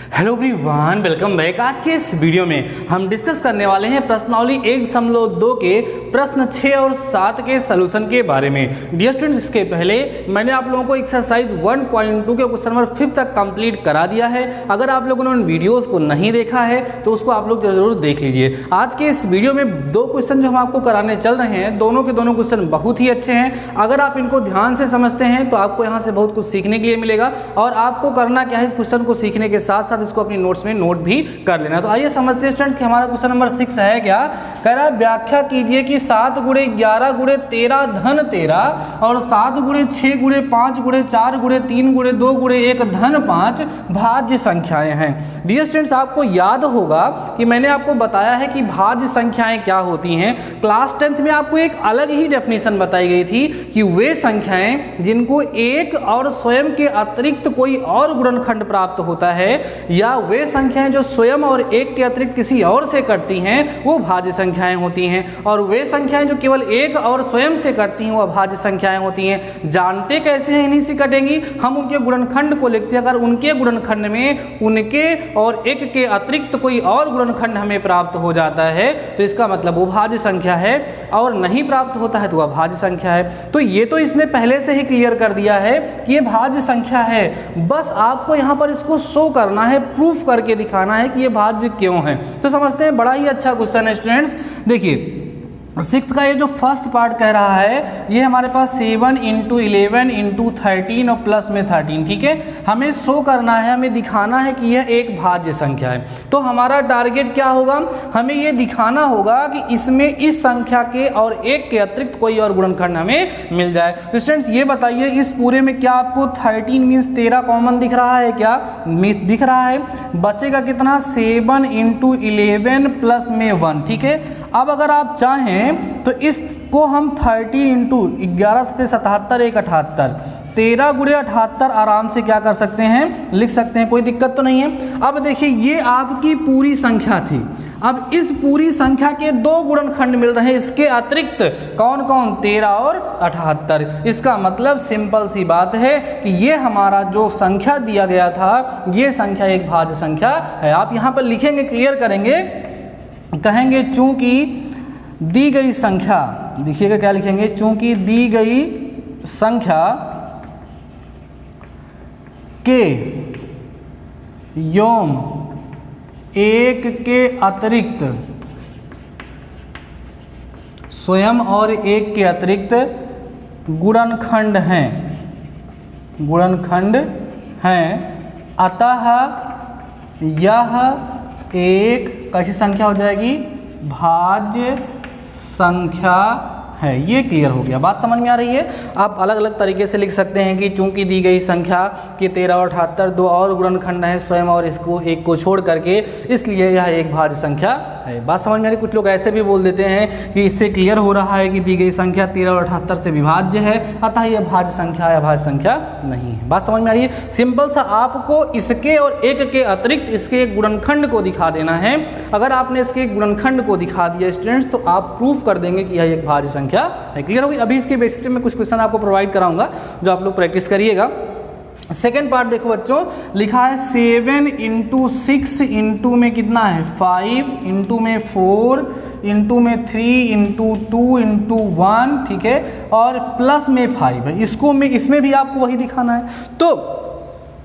Hello everyone, welcome back. आज के इस वीडियो में हम डिस्कस करने वाले हैं प्रश्नावली 1.2 के प्रश्न 6 और 7 के सलूशन के बारे में। डियर स्टूडेंट्स, इसके पहले मैंने आप लोगों को एक्सरसाइज 1.2 के क्वेश्चन नंबर 5 तक कंप्लीट करा दिया है। अगर आप लोगों ने उन वीडियोस को नहीं देखा है तो उसको आप लोग जरूर देख लीजिए। आज के इस वीडियो में दो क्वेश्चन जो हम आपको कराने चल रहे हैं, दोनों के दोनों क्वेश्चन बहुत ही अच्छे हैं। अगर आप इनको ध्यान से समझते हैं तो आपको यहाँ से बहुत कुछ सीखने के लिए मिलेगा। और आपको करना क्या है, इस क्वेश्चन को सीखने के साथ साथ इसको अपनी नोट्स में नोट भी कर लेना। तो आइए समझते हैं स्टूडेंट्स कि हमारा क्वेश्चन नंबर 6 है क्या। कह रहा है व्याख्या कीजिए कि 7 गुणे 11 गुणे 13 धन 13 और 7 गुणे 6 गुणे 5 गुणे 4 गुणे 3 गुणे 2 गुणे 1 धन 5 भाज्य संख्याएं हैं। डियर स्टूडेंट्स, आपको याद होगा कि मैंने आपको बताया है कि भाज्य संख्याएं क्या होती हैं। क्लास 10th में आपको एक अलग ही डेफिनेशन बताई गई थी कि वे संख्याएं जिनको एक और स्वयं के अतिरिक्त कोई और गुणनखंड प्राप्त होता है, या वे संख्याएं जो स्वयं और एक के अतिरिक्त किसी और से कटती हैं, वो भाज्य संख्याएं होती हैं। और वे संख्याएं जो केवल एक और स्वयं से कटती हैं, वह भाज्य संख्याएं होती हैं। जानते कैसे हैं इन्हीं से कटेंगी, हम उनके गुणनखंड को लिखते हैं। अगर उनके गुणनखंड में उनके और एक के अतिरिक्त कोई और गुणनखंड हमें प्राप्त हो जाता है तो इसका मतलब वो भाज्य संख्या है, और नहीं प्राप्त होता है तो वह भाज्य संख्या है। तो ये तो इसने पहले से ही क्लियर कर दिया है कि ये भाज्य संख्या है। बस आपको यहाँ पर इसको शो करना है, प्रूफ करके दिखाना है कि ये भाज्य क्यों है। तो समझते हैं, बड़ा ही अच्छा क्वेश्चन है स्टूडेंट्स। देखिए 6th का ये जो फर्स्ट पार्ट कह रहा है, ये हमारे पास 7 × 11 × 13 और प्लस में 13, ठीक है। हमें शो करना है, हमें दिखाना है कि यह एक भाज्य संख्या है। तो हमारा टारगेट क्या होगा, हमें ये दिखाना होगा कि इसमें इस संख्या के और एक के अतिरिक्त कोई और गुणनखंड हमें मिल जाए। तो स्टूडेंट्स ये बताइए, इस पूरे में क्या आपको 13 मीन्स 13 कॉमन दिख रहा है क्या? दिख रहा है। बचेगा कितना? 7 × 11 प्लस में 1, ठीक है। अब अगर आप चाहें तो इसको हम 30 × 11 से 77 1 78 13 गुणे 78 आराम से क्या कर सकते हैं, लिख सकते हैं, कोई दिक्कत तो नहीं है। अब देखिए ये आपकी पूरी संख्या थी। अब इस पूरी संख्या के दो गुणनखंड मिल रहे हैं, इसके अतिरिक्त कौन कौन? 13 और 78। इसका मतलब सिंपल सी बात है कि ये हमारा जो संख्या दिया गया था, ये संख्या एक भाज्य संख्या है। आप यहाँ पर लिखेंगे, क्लियर करेंगे, कहेंगे चूंकि दी गई संख्या, देखिएगा क्या लिखेंगे, चूंकि दी गई संख्या के योम एक के अतिरिक्त स्वयं और एक के अतिरिक्त गुणनखंड हैं, अतः यह एक कैसी संख्या हो जाएगी? भाज्य संख्या है। ये क्लियर हो गया, बात समझ में आ रही है। आप अलग अलग तरीके से लिख सकते हैं कि चूंकि दी गई संख्या के 13 और 78 दो और गुणनखंड हैं स्वयं और इसको एक को छोड़ करके, इसलिए यह एक भाज्य संख्या है। बात समझ में आ रही। कुछ लोग ऐसे भी बोल देते हैं कि इससे क्लियर हो रहा है कि दी गई संख्या 13 और 78 से विभाज्य है, अतः यह भाज्य संख्या या भाज्य संख्या नहीं है। बात समझ में आ रही है। सिंपल सा आपको इसके और एक के अतिरिक्त इसके एक गुणनखंड को दिखा देना है। अगर आपने इसके एक गुणनखंड को दिखा दिया स्टूडेंट्स, तो आप प्रूफ कर देंगे कि यह एक भाज्य संख्या है। क्लियर होगी। अभी इसके बेसिस पे मैं कुछ क्वेश्चन आपको प्रोवाइड कराऊंगा जो आप लोग प्रैक्टिस करिएगा। सेकेंड पार्ट देखो बच्चों, लिखा है 7 × 6 इंटू में कितना है? 5 इंटू में 4 इंटू में 3 इंटू 2 इंटू 1, ठीक है, और प्लस में 5 है। इसमें भी आपको वही दिखाना है। तो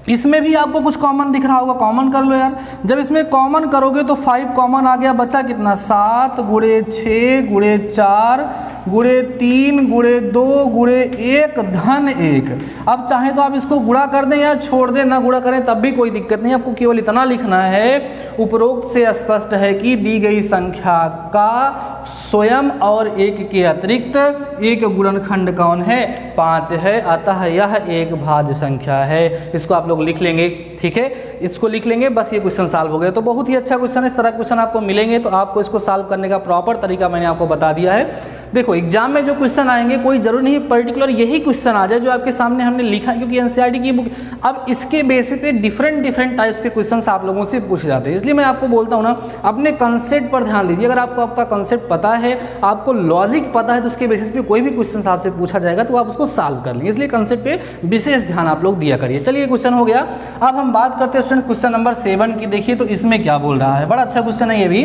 इसमें भी आपको कुछ कॉमन दिख रहा होगा, कॉमन कर लो यार। जब इसमें कॉमन करोगे तो 5 कॉमन आ गया, बचा कितना? 7 गुणे 6 गुणे 4 गुणे 3 गुणे 2 गुणे 1 धन 1। अब चाहे तो आप इसको गुणा कर दें या छोड़ दें, ना गुणा करें तब भी कोई दिक्कत नहीं। आपको केवल इतना लिखना है, उपरोक्त से स्पष्ट है कि दी गई संख्या का स्वयं और एक के अतिरिक्त एक गुणनखंड कौन है? 5 है, अतः यह एक भाज्य संख्या है। इसको आप लोग लिख लेंगे, ठीक है, इसको लिख लेंगे, बस ये क्वेश्चन सॉल्व हो गया। तो बहुत ही अच्छा क्वेश्चन है। इस तरह क्वेश्चन आपको मिलेंगे तो आपको इसको सॉल्व करने का प्रॉपर तरीका मैंने आपको बता दिया है। देखो एग्जाम में जो क्वेश्चन आएंगे कोई जरूर नहीं पर्टिकुलर यही क्वेश्चन आ जाए जो आपके सामने हमने लिखा है, क्योंकि एनसीईआरटी की बुक अब इसके बेसिस पे डिफरेंट टाइप्स के क्वेश्चंस आप लोगों से पूछे जाते हैं। इसलिए मैं आपको बोलता हूँ ना, अपने कंसेप्ट पर ध्यान दीजिए। अगर आपको आपका कंसेप्ट पता है, आपको लॉजिक पता है, तो उसके बेसिस पे कोई भी क्वेश्चन आपसे पूछा जाएगा तो आप उसको सॉल्व कर लेंगे। इसलिए कंसेप्ट पे विशेष ध्यान आप लोग दिया करिए। चलिए क्वेश्चन हो गया। अब हम बात करते हैं स्टूडेंट्स क्वेश्चन नंबर 7 की। देखिए तो इसमें क्या बोल रहा है, बड़ा अच्छा क्वेश्चन है ये भी।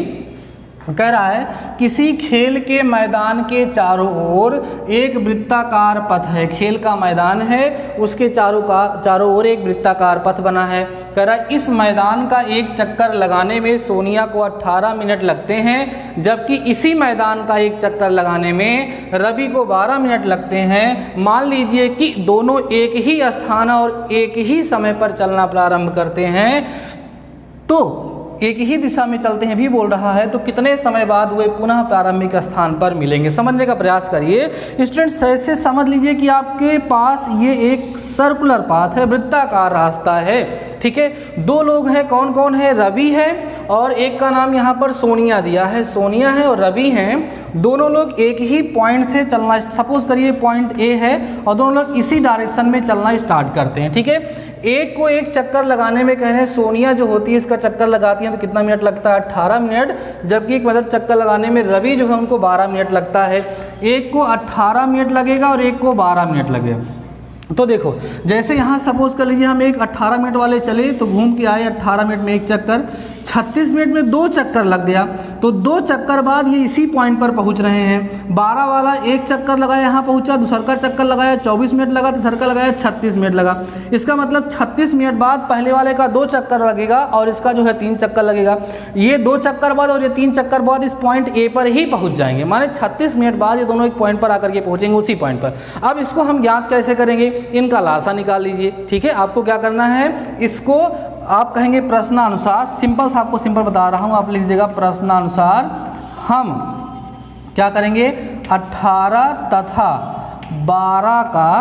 कह रहा है किसी खेल के मैदान के चारों ओर एक वृत्ताकार पथ है। खेल का मैदान है, उसके चारों ओर एक वृत्ताकार पथ बना है। कह रहा है इस मैदान का एक चक्कर लगाने में सोनिया को 18 मिनट लगते हैं, जबकि इसी मैदान का एक चक्कर लगाने में रवि को 12 मिनट लगते हैं। मान लीजिए कि दोनों एक ही स्थान और एक ही समय पर चलना प्रारंभ करते हैं, तो एक ही दिशा में चलते हैं भी बोल रहा है, तो कितने समय बाद वे पुनः प्रारंभिक स्थान पर मिलेंगे। समझने का प्रयास करिए स्टूडेंट्स। ऐसे समझ लीजिए कि आपके पास ये एक सर्कुलर पाथ है, वृत्ताकार रास्ता है, ठीक है। दो लोग हैं, कौन कौन है, रवि है और एक का नाम यहाँ पर सोनिया दिया है, सोनिया है और रवि हैं। दोनों लोग एक ही पॉइंट से चलना, सपोज करिए पॉइंट ए है और दोनों लोग इसी डायरेक्शन में चलना स्टार्ट करते हैं, ठीक है। एक को एक चक्कर लगाने में कह रहे हैं सोनिया जो होती है इसका चक्कर लगाती है तो कितना मिनट लगता है, 18 मिनट, जबकि एक मतलब चक्कर लगाने में रवि जो है उनको 12 मिनट लगता है। एक को 18 मिनट लगेगा और एक को 12 मिनट लगेगा। तो देखो जैसे यहाँ सपोज कर लीजिए हम एक 18 मिनट वाले चले तो घूम के आए 18 मिनट में एक चक्कर, 36 मिनट में 2 चक्कर लग गया, तो 2 चक्कर बाद ये इसी पॉइंट पर पहुंच रहे हैं। 12 वाला एक चक्कर लगाया यहाँ पहुंचा, दूसरा का चक्कर लगाया 24 मिनट लगा, तीसरा का लगाया 36 मिनट लगा। इसका मतलब 36 मिनट बाद पहले वाले का 2 चक्कर लगेगा और इसका जो है 3 चक्कर लगेगा। ये 2 चक्कर बाद और ये 3 चक्कर बाद इस पॉइंट ए पर ही पहुँच जाएंगे, माने 36 मिनट बाद ये दोनों एक पॉइंट पर आकर के पहुँचेंगे उसी पॉइंट पर। अब इसको हम ज्ञात कैसे करेंगे, इनका लासा निकाल लीजिए, ठीक है। आपको क्या करना है, इसको आप कहेंगे प्रश्नानुसार, सिंपल सा आपको सिंपल बता रहा हूँ, आप लिख दीजिएगा प्रश्नानुसार हम क्या करेंगे 18 तथा 12 का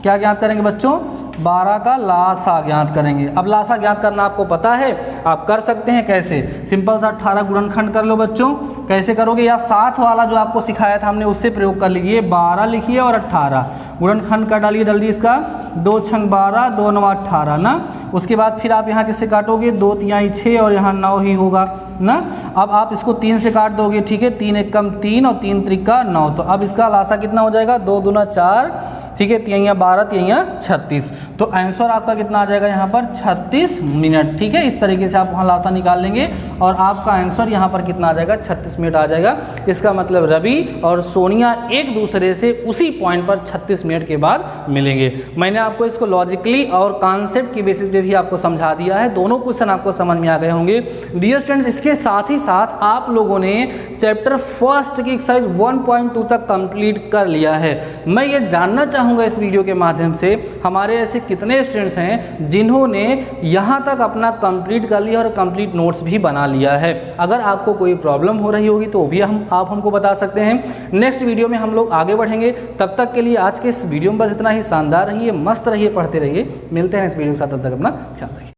क्या ज्ञात करेंगे बच्चों, 12 का लासा ज्ञात करेंगे। अब लासा ज्ञात करना आपको पता है, आप कर सकते हैं कैसे, सिंपल सा 18 गुणनखंड कर लो बच्चों। कैसे करोगे, या 7 वाला जो आपको सिखाया था हमने उससे प्रयोग कर लीजिए। 12 लिखिए और 18 गुणनखंड कर डालिए जल्दी इसका, 2 छंग 12 2 9 18 ना। उसके बाद फिर आप यहाँ किससे काटोगे, 2 तिहाई 6 और यहाँ 9 ही होगा ना। अब आप इसको 3 से काट दोगे, ठीक है, 3 एकम 3 और 3 त्रिका 9, तो अब इसका लासा कितना हो जाएगा, 2 दूना 4, ठीक है, 3 12 3 36, तो आंसर आपका कितना आ जाएगा यहाँ पर 36 मिनट, ठीक है। इस तरीके से आप वहाँ लासा निकाल लेंगे और आपका आंसर यहाँ पर कितना आ जाएगा, 36 मिनट आ जाएगा। इसका मतलब रवि और सोनिया एक दूसरे से उसी पॉइंट पर 36 मिनट के बाद मिलेंगे। मैंने आपको इसको लॉजिकली और कॉन्सेप्ट की बेसिस पे भी आपको समझा दिया है, दोनों क्वेश्चन आपको समझ में आ गए होंगे। डियर स्टूडेंट्स, इसके साथ ही साथ आप लोगों ने चैप्टर फर्स्ट की एक्सरसाइज 1.2 तक कंप्लीट कर लिया है। मैं ये जानना चाहूँगा इस वीडियो के माध्यम से हमारे ऐसे कितने स्टूडेंट्स हैं जिन्होंने यहाँ तक अपना कंप्लीट कर लिया और कंप्लीट नोट्स भी बना लिया है। अगर आपको कोई प्रॉब्लम हो रही होगी तो भी आप हमको बता सकते हैं। नेक्स्ट वीडियो में हम लोग आगे बढ़ेंगे। तब तक के लिए आज के इस वीडियो में बस इतना ही। शानदार रहिए, मस्त रहिए, पढ़ते रहिए। मिलते हैं इस वीडियो के साथ, तब तक अपना ख्याल रखिए।